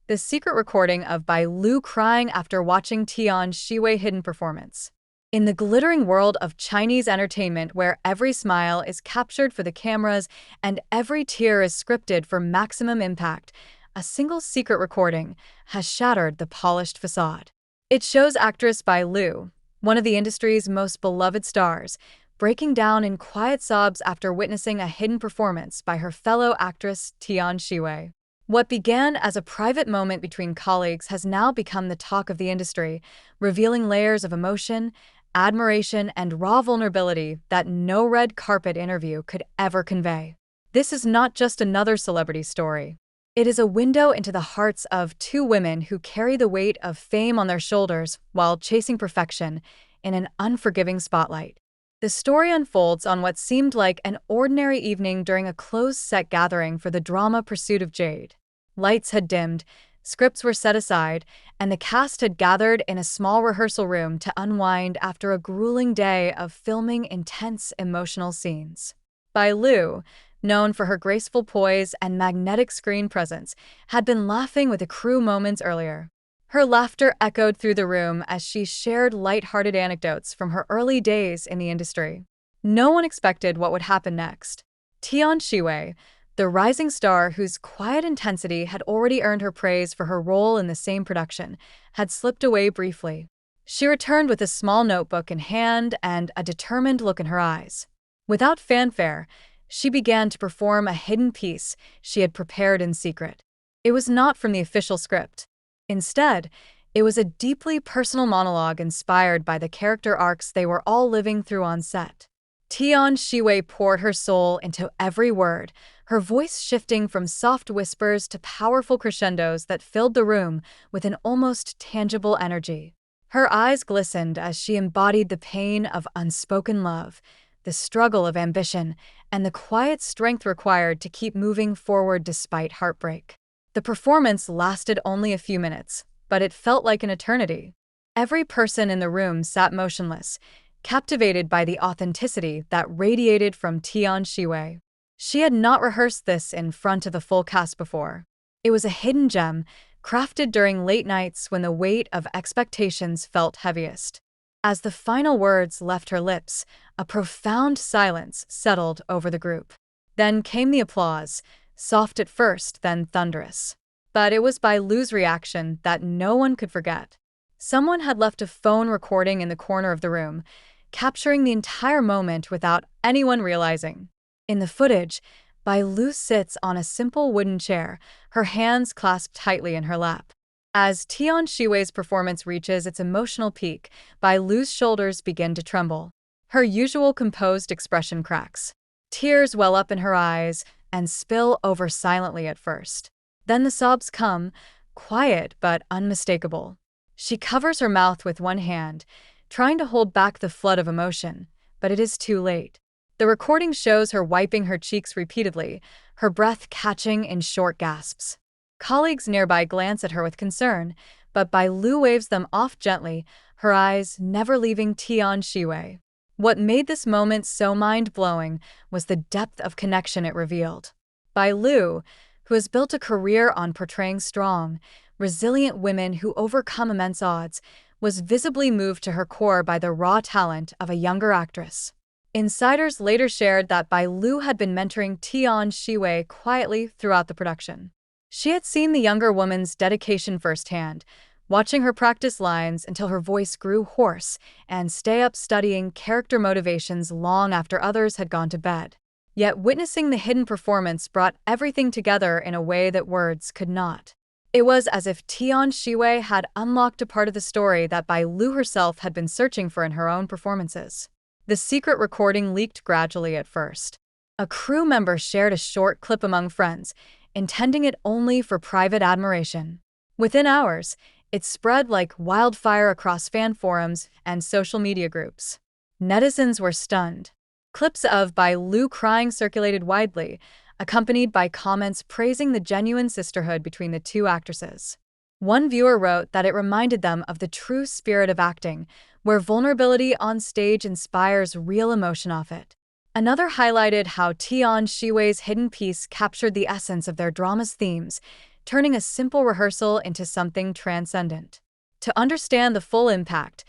the secret recording of Bai Lu crying after watching Tian Xiwei hidden performance. In the glittering world of Chinese entertainment where every smile is captured for the cameras and every tear is scripted for maximum impact, a single secret recording has shattered the polished facade. It shows actress Bai Lu, one of the industry's most beloved stars, breaking down in quiet sobs after witnessing a hidden performance by her fellow actress Tian Xiwei. What began as a private moment between colleagues has now become the talk of the industry, revealing layers of emotion, admiration, and raw vulnerability that no red carpet interview could ever convey. This is not just another celebrity story. It is a window into the hearts of two women who carry the weight of fame on their shoulders while chasing perfection in an unforgiving spotlight. The story unfolds on what seemed like an ordinary evening during a closed-set gathering for the drama Pursuit of Jade. Lights had dimmed, scripts were set aside, and the cast had gathered in a small rehearsal room to unwind after a grueling day of filming intense emotional scenes. Bai Lu, known for her graceful poise and magnetic screen presence, had been laughing with the crew moments earlier. Her laughter echoed through the room as she shared light-hearted anecdotes from her early days in the industry. No one expected what would happen next. Tian Xiwei, the rising star whose quiet intensity had already earned her praise for her role in the same production, had slipped away briefly. She returned with a small notebook in hand and a determined look in her eyes. Without fanfare, she began to perform a hidden piece she had prepared in secret. It was not from the official script. Instead, it was a deeply personal monologue inspired by the character arcs they were all living through on set. Tian Xiwei poured her soul into every word, her voice shifting from soft whispers to powerful crescendos that filled the room with an almost tangible energy. Her eyes glistened as she embodied the pain of unspoken love, the struggle of ambition, and the quiet strength required to keep moving forward despite heartbreak. The performance lasted only a few minutes, but it felt like an eternity. Every person in the room sat motionless, captivated by the authenticity that radiated from Tian Xiwei. She had not rehearsed this in front of the full cast before. It was a hidden gem, crafted during late nights when the weight of expectations felt heaviest. As the final words left her lips, a profound silence settled over the group. Then came the applause, soft at first, then thunderous. But it was Bai Lu's reaction that no one could forget. Someone had left a phone recording in the corner of the room, capturing the entire moment without anyone realizing. In the footage, Bai Lu sits on a simple wooden chair, her hands clasped tightly in her lap. As Tian Xiwei's performance reaches its emotional peak, Bai Lu's shoulders begin to tremble. Her usual composed expression cracks. Tears well up in her eyes and spill over silently at first. Then the sobs come, quiet but unmistakable. She covers her mouth with one hand, trying to hold back the flood of emotion, but it is too late. The recording shows her wiping her cheeks repeatedly, her breath catching in short gasps. Colleagues nearby glance at her with concern, but Bai Lu waves them off gently, her eyes never leaving Tian Xiwei. What made this moment so mind-blowing was the depth of connection it revealed. Bai Lu, who has built a career on portraying strong, resilient women who overcome immense odds, was visibly moved to her core by the raw talent of a younger actress. Insiders later shared that Bai Lu had been mentoring Tian Xiwei quietly throughout the production. She had seen the younger woman's dedication firsthand, watching her practice lines until her voice grew hoarse and stay up studying character motivations long after others had gone to bed. Yet witnessing the hidden performance brought everything together in a way that words could not. It was as if Tian Xiwei had unlocked a part of the story that Bai Lu herself had been searching for in her own performances. The secret recording leaked gradually at first. A crew member shared a short clip among friends, intending it only for private admiration. Within hours, it spread like wildfire across fan forums and social media groups. Netizens were stunned. Clips of Bai Lu crying circulated widely, accompanied by comments praising the genuine sisterhood between the two actresses. One viewer wrote that it reminded them of the true spirit of acting, where vulnerability on stage inspires real emotion off it. Another highlighted how Tian Xiwei's hidden piece captured the essence of their drama's themes, turning a simple rehearsal into something transcendent. To understand the full impact,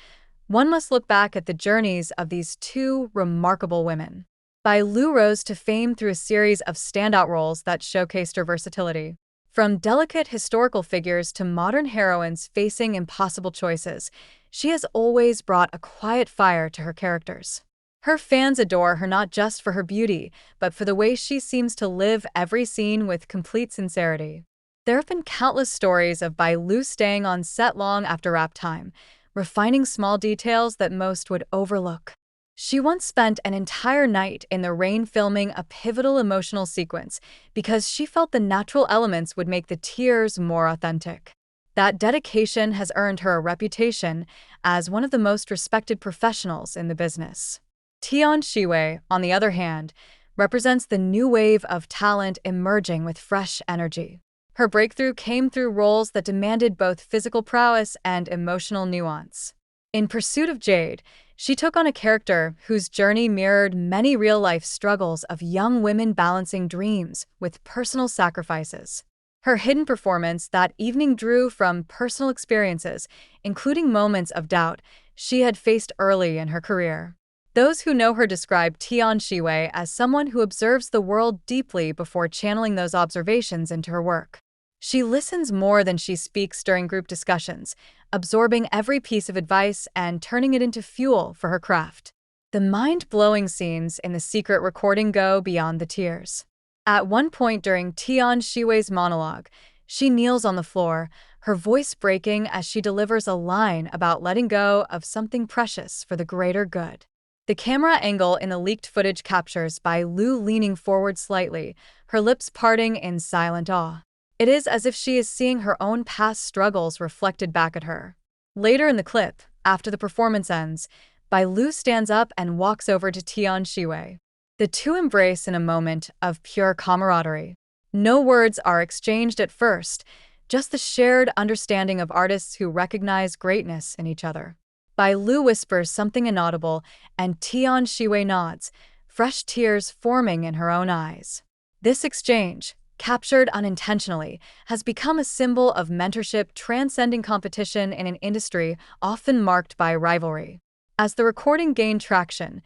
one must look back at the journeys of these two remarkable women. Bai Lu rose to fame through a series of standout roles that showcased her versatility. From delicate historical figures to modern heroines facing impossible choices, she has always brought a quiet fire to her characters. Her fans adore her not just for her beauty, but for the way she seems to live every scene with complete sincerity. There have been countless stories of Bai Lu staying on set long after wrap time, refining small details that most would overlook. She once spent an entire night in the rain filming a pivotal emotional sequence because she felt the natural elements would make the tears more authentic. That dedication has earned her a reputation as one of the most respected professionals in the business. Tian Xiwei, on the other hand, represents the new wave of talent emerging with fresh energy. Her breakthrough came through roles that demanded both physical prowess and emotional nuance. In Pursuit of Jade, she took on a character whose journey mirrored many real-life struggles of young women balancing dreams with personal sacrifices. Her hidden performance that evening drew from personal experiences, including moments of doubt she had faced early in her career. Those who know her describe Tian Xiwei as someone who observes the world deeply before channeling those observations into her work. She listens more than she speaks during group discussions, absorbing every piece of advice and turning it into fuel for her craft. The mind-blowing scenes in the secret recording go beyond the tears. At one point during Tian Xiwei's monologue, she kneels on the floor, her voice breaking as she delivers a line about letting go of something precious for the greater good. The camera angle in the leaked footage captures Bai Lu leaning forward slightly, her lips parting in silent awe. It is as if she is seeing her own past struggles reflected back at her. Later in the clip, after the performance ends, Bai Lu stands up and walks over to Tian Xiwei. The two embrace in a moment of pure camaraderie. No words are exchanged at first, just the shared understanding of artists who recognize greatness in each other. Bai Lu whispers something inaudible, and Tian Xiwei nods, fresh tears forming in her own eyes. This exchange, captured unintentionally, has become a symbol of mentorship transcending competition in an industry often marked by rivalry. As the recording gained traction,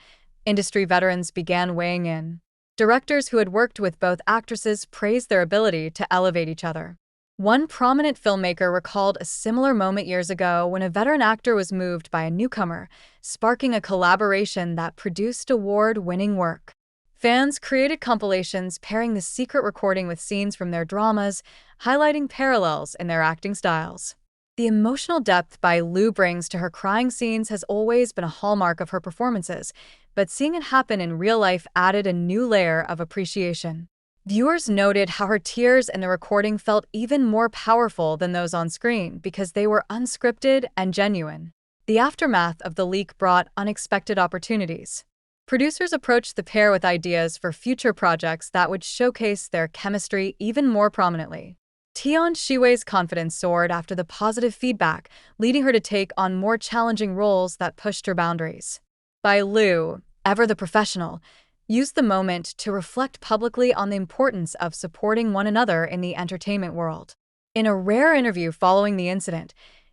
industry veterans began weighing in. Directors who had worked with both actresses praised their ability to elevate each other. One prominent filmmaker recalled a similar moment years ago when a veteran actor was moved by a newcomer, sparking a collaboration that produced award-winning work. Fans created compilations pairing the secret recording with scenes from their dramas, highlighting parallels in their acting styles. The emotional depth Bai Lu brings to her crying scenes has always been a hallmark of her performances, but seeing it happen in real life added a new layer of appreciation. Viewers noted how her tears in the recording felt even more powerful than those on screen because they were unscripted and genuine. The aftermath of the leak brought unexpected opportunities. Producers approached the pair with ideas for future projects that would showcase their chemistry even more prominently. Tian Xiwei's confidence soared after the positive feedback, leading her to take on more challenging roles that pushed her boundaries. Bai Lu, ever the professional, used the moment to reflect publicly on the importance of supporting one another in the entertainment world. In a rare interview following the incident,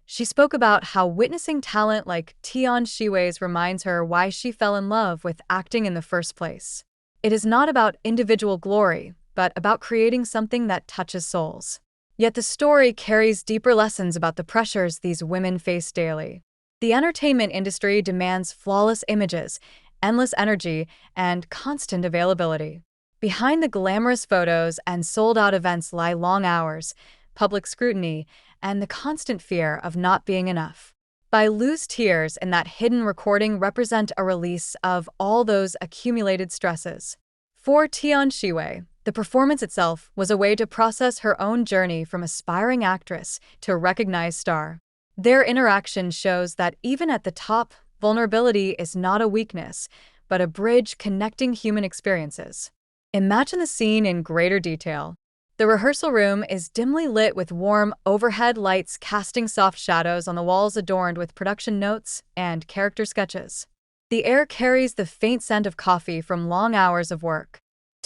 she spoke about how witnessing talent like Tian Xiwei's reminds her why she fell in love with acting in the first place. It is not about individual glory, but about creating something that touches souls. Yet the story carries deeper lessons about the pressures these women face daily. The entertainment industry demands flawless images, endless energy, and constant availability. Behind the glamorous photos and sold-out events lie long hours, public scrutiny, and the constant fear of not being enough. Bai Lu's tears in that hidden recording represent a release of all those accumulated stresses. For Tian Xiwei, the performance itself was a way to process her own journey from aspiring actress to a recognized star. Their interaction shows that even at the top, vulnerability is not a weakness, but a bridge connecting human experiences. Imagine the scene in greater detail. The rehearsal room is dimly lit with warm, overhead lights casting soft shadows on the walls adorned with production notes and character sketches. The air carries the faint scent of coffee from long hours of work.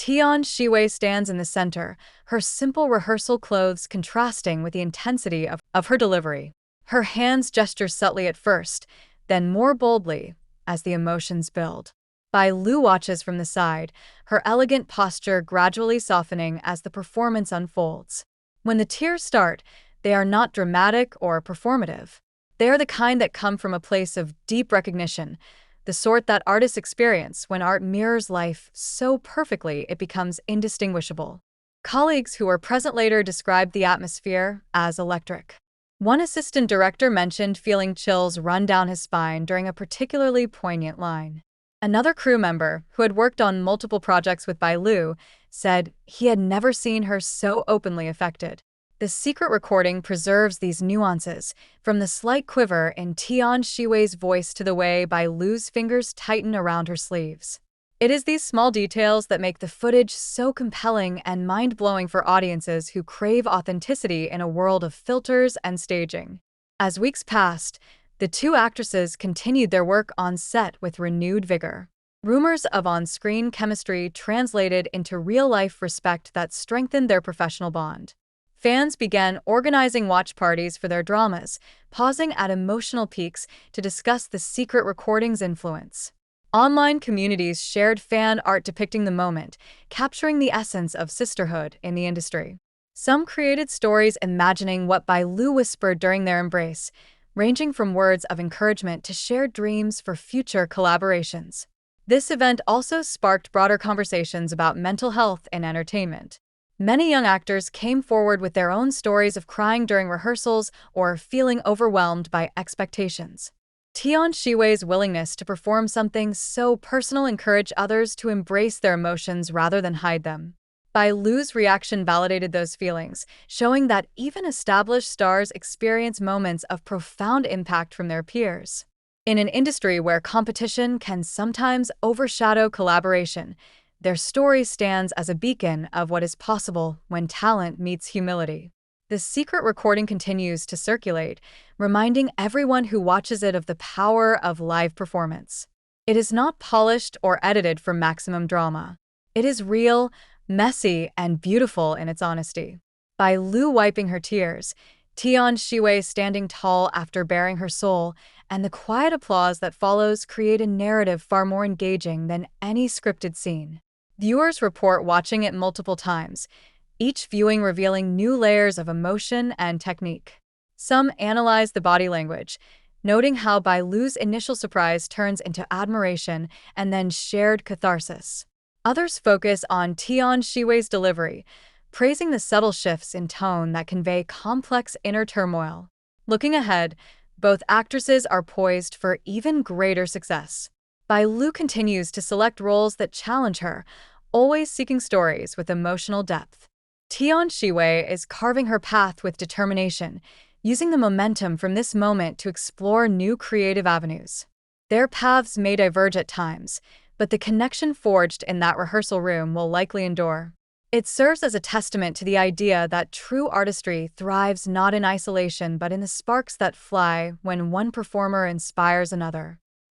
Tian Xiwei stands in the center, her simple rehearsal clothes contrasting with the intensity of her delivery. Her hands gesture subtly at first, then more boldly as the emotions build. Bai Lu watches from the side, her elegant posture gradually softening as the performance unfolds. When the tears start, they are not dramatic or performative. They are the kind that come from a place of deep recognition, the sort that artists experience when art mirrors life so perfectly it becomes indistinguishable. Colleagues who were present later described the atmosphere as electric. One assistant director mentioned feeling chills run down his spine during a particularly poignant line. Another crew member, who had worked on multiple projects with Bai Lu, said he had never seen her so openly affected. The secret recording preserves these nuances, from the slight quiver in Tian Xiwei's voice to the way Bai Lu's fingers tighten around her sleeves. It is these small details that make the footage so compelling and mind-blowing for audiences who crave authenticity in a world of filters and staging. As weeks passed, the two actresses continued their work on set with renewed vigor. Rumors of on-screen chemistry translated into real-life respect that strengthened their professional bond. Fans began organizing watch parties for their dramas, pausing at emotional peaks to discuss the secret recording's influence. Online communities shared fan art depicting the moment, capturing the essence of sisterhood in the industry. Some created stories imagining what Bai Lu whispered during their embrace, ranging from words of encouragement to shared dreams for future collaborations. This event also sparked broader conversations about mental health in entertainment. Many young actors came forward with their own stories of crying during rehearsals or feeling overwhelmed by expectations. Tian Xiwei's willingness to perform something so personal encouraged others to embrace their emotions rather than hide them. Bai Lu's reaction validated those feelings, showing that even established stars experience moments of profound impact from their peers. In an industry where competition can sometimes overshadow collaboration, their story stands as a beacon of what is possible when talent meets humility. The secret recording continues to circulate, reminding everyone who watches it of the power of live performance. It is not polished or edited for maximum drama. It is real, messy, and beautiful in its honesty. Bai Lu wiping her tears, Tian Xiwei standing tall after baring her soul, and the quiet applause that follows create a narrative far more engaging than any scripted scene. Viewers report watching it multiple times, each viewing revealing new layers of emotion and technique. Some analyze the body language, noting how Bai Lu's initial surprise turns into admiration and then shared catharsis. Others focus on Tian Xiwei's delivery, praising the subtle shifts in tone that convey complex inner turmoil. Looking ahead, both actresses are poised for even greater success. Bai Lu continues to select roles that challenge her, always seeking stories with emotional depth. Tian Xiwei is carving her path with determination, using the momentum from this moment to explore new creative avenues. Their paths may diverge at times, but the connection forged in that rehearsal room will likely endure. It serves as a testament to the idea that true artistry thrives not in isolation but in the sparks that fly when one performer inspires another.